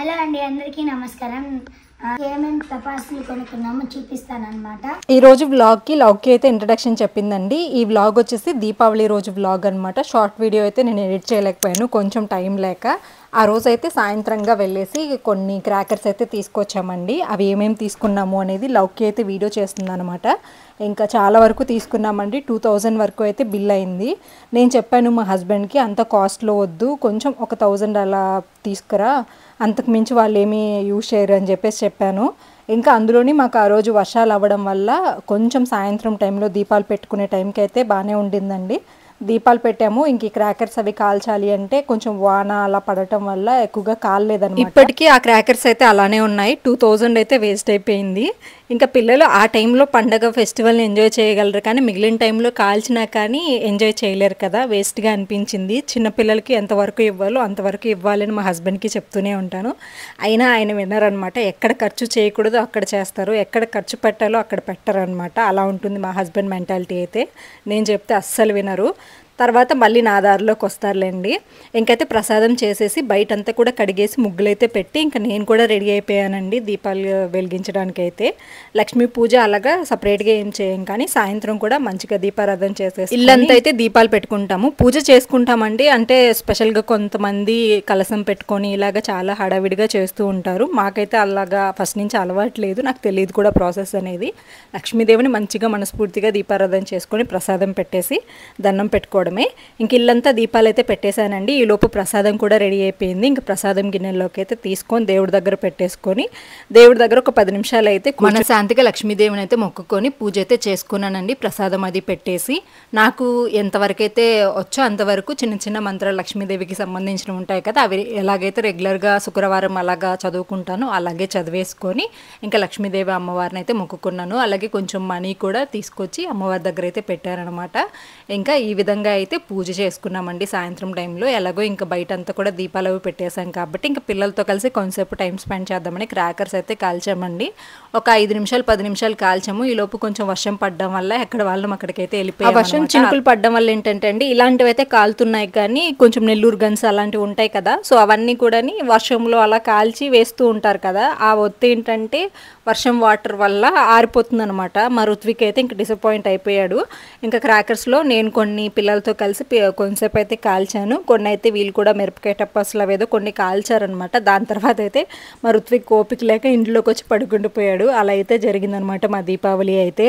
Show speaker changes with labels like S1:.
S1: Hello అండి, అందరికీ నమస్కారం. ఏమేమి టపాసులు కొనుక్కున్నామో చూపిస్తానన్నమాట.
S2: ఈ రోజు వ్లాగ్కి లౌకి అయితే ఇంట్రడక్షన్ చెప్పిందండి. ఈ వ్లాగ్ వచ్చేసి దీపావళి రోజు వ్లాగ్ అనమాట. షార్ట్ వీడియో అయితే నేను ఎడిట్ చేయలేకపోయాను, కొంచెం టైం లేక. ఆ రోజు అయితే సాయంత్రంగా వెళ్ళేసి కొన్ని క్రాకర్స్ అయితే తీసుకొచ్చామండి. అవి ఏమేమి తీసుకున్నాము అనేది లౌకి అయితే వీడియో చేస్తుంది అనమాట. ఇంకా చాలా వరకు తీసుకున్నామండి. 2000 వరకు అయితే బిల్ అయింది. నేను చెప్పాను మా హస్బెండ్కి, అంత కాస్ట్లో వద్దు, కొంచెం ఒక 1000 అలా తీసుకురా, అంతకు మించి వాళ్ళు ఏమీ యూజ్ చేయరు అని చెప్పాను. ఇంకా అందులోని మాకు ఆ రోజు వర్షాలు అవ్వడం వల్ల కొంచెం సాయంత్రం టైంలో దీపాలు పెట్టుకునే టైంకి అయితే బాగానే ఉండిందండి. దీపాలు పెట్టాము. ఇంక ఈ క్రాకర్స్ అవి కాల్చాలి అంటే కొంచెం వాన అలా పడటం వల్ల ఎక్కువగా కాలలేదన్నమాట. ఇప్పటికీ ఆ క్రాకర్స్ అయితే అలానే ఉన్నాయి. 2000 అయితే వేస్ట్ అయిపోయింది. ఇంకా పిల్లలు ఆ టైంలో పండగ ఫెస్టివల్ని ఎంజాయ్ చేయగలరు, కానీ మిగిలిన టైంలో కాల్చినా కానీ ఎంజాయ్ చేయలేరు కదా, వేస్ట్గా అనిపించింది. చిన్నపిల్లలకి ఎంతవరకు ఇవ్వాలో అంతవరకు ఇవ్వాలని మా హస్బెండ్కి చెప్తూనే ఉంటాను. అయినా ఆయన వినరనమాట. ఎక్కడ ఖర్చు చేయకూడదు అక్కడ చేస్తారు, ఎక్కడ ఖర్చు పెట్టాలో అక్కడ పెట్టరనమాట. అలా ఉంటుంది మా హస్బెండ్ మెంటాలిటీ అయితే. నేను చెప్తే అస్సలు వినరు. తర్వాత మళ్ళీ నా దారిలోకి వస్తారులేండి. ఇంకైతే ప్రసాదం చేసేసి బయటంతా కూడా కడిగేసి ముగ్గులైతే పెట్టి ఇంకా నేను కూడా రెడీ అయిపోయానండి దీపాలు వెలిగించడానికైతే. లక్ష్మీ పూజ అలాగా సపరేట్గా ఏం చేయం, కానీ సాయంత్రం కూడా మంచిగా దీపారాధన చేసేసి ఇల్లంతా అయితే దీపాలు పెట్టుకుంటాము. పూజ చేసుకుంటామండి. అంటే స్పెషల్గా కొంతమంది కలసం పెట్టుకొని ఇలాగ చాలా హడావిడిగా చేస్తూ ఉంటారు. మాకైతే అలాగా ఫస్ట్ నుంచి అలవాట్లేదు, నాకు తెలియదు కూడా ప్రాసెస్ అనేది. లక్ష్మీదేవిని మంచిగా మనస్ఫూర్తిగా దీపారాధన చేసుకొని ప్రసాదం పెట్టేసి దండం పెట్టుకోవడం. ఇంక ఇల్లంతా దీపాలు అయితే పెట్టేశానండి. ఈ లోపు ప్రసాదం కూడా రెడీ అయిపోయింది. ఇంక ప్రసాదం గిన్నెల్లోకి అయితే తీసుకొని దేవుడి దగ్గర పెట్టేసుకొని దేవుడి దగ్గర ఒక 10 నిమిషాలు అయితే మనశాంతిగా లక్ష్మీదేవిని అయితే మొక్కుకొని పూజ అయితే చేసుకున్నానండి. ప్రసాదం అది పెట్టేసి నాకు ఎంతవరకు అయితే వచ్చో అంతవరకు చిన్న చిన్న మంత్రాలు లక్ష్మీదేవికి సంబంధించినవి ఉంటాయి కదా, అవి ఎలాగైతే రెగ్యులర్గా శుక్రవారం అలాగా చదువుకుంటాను అలాగే చదివేసుకొని ఇంకా లక్ష్మీదేవి అమ్మవారిని అయితే మొక్కుకున్నాను. అలాగే కొంచెం మనీ కూడా తీసుకొచ్చి అమ్మవారి దగ్గర అయితే పెట్టారనమాట. ఇంకా ఈ విధంగా అయితే పూజ చేసుకున్నామండి సాయంత్రం టైంలో. ఎలాగో ఇంకా బయట అంతా కూడా దీపాలు అవి పెట్టేశాం కాబట్టి ఇంకా పిల్లలతో కలిసి కొంతసేపు టైం స్పెండ్ చేద్దామని క్రాకర్స్ అయితే కాల్చామండి. ఒక 5 నిమిషాలు 10 నిమిషాలు కాల్చాము. ఈ లోపు కొంచెం వర్షం పడడం వల్ల ఎక్కడ వాళ్ళం అక్కడికైతే వెళ్ళిపోయాం. వర్షం చినుకులు పడడం వల్ల ఏంటంటే అండి, ఇలాంటివి అయితే కాలుతున్నాయి కానీ కొంచెం నెల్లూరు గన్స్ అలాంటివి ఉంటాయి కదా, సో అవన్నీ కూడా వర్షంలో అలా కాల్చి వేస్తూ ఉంటారు కదా, ఆ ఒత్తి ఏంటంటే వర్షం వాటర్ వల్ల ఆరిపోతుంది అనమాట. మా ఋత్విక్ అయితే ఇంకా డిసప్పాయింట్ అయిపోయాడు. ఇంకా క్రాకర్స్లో నేను కొన్ని పిల్లలతో కలిసి కొంతసేపు అయితే కాల్చాను. కొన్ని అయితే వీళ్ళు కూడా మిరపకాయ టపాసులు అవేదో కొన్ని కాల్చారనమాట. దాని తర్వాత అయితే మా ఋత్విక్ ఓపిక లేక ఇంట్లోకి వచ్చి పడుకుండిపోయాడు. అలా అయితే జరిగిందనమాట మా దీపావళి అయితే.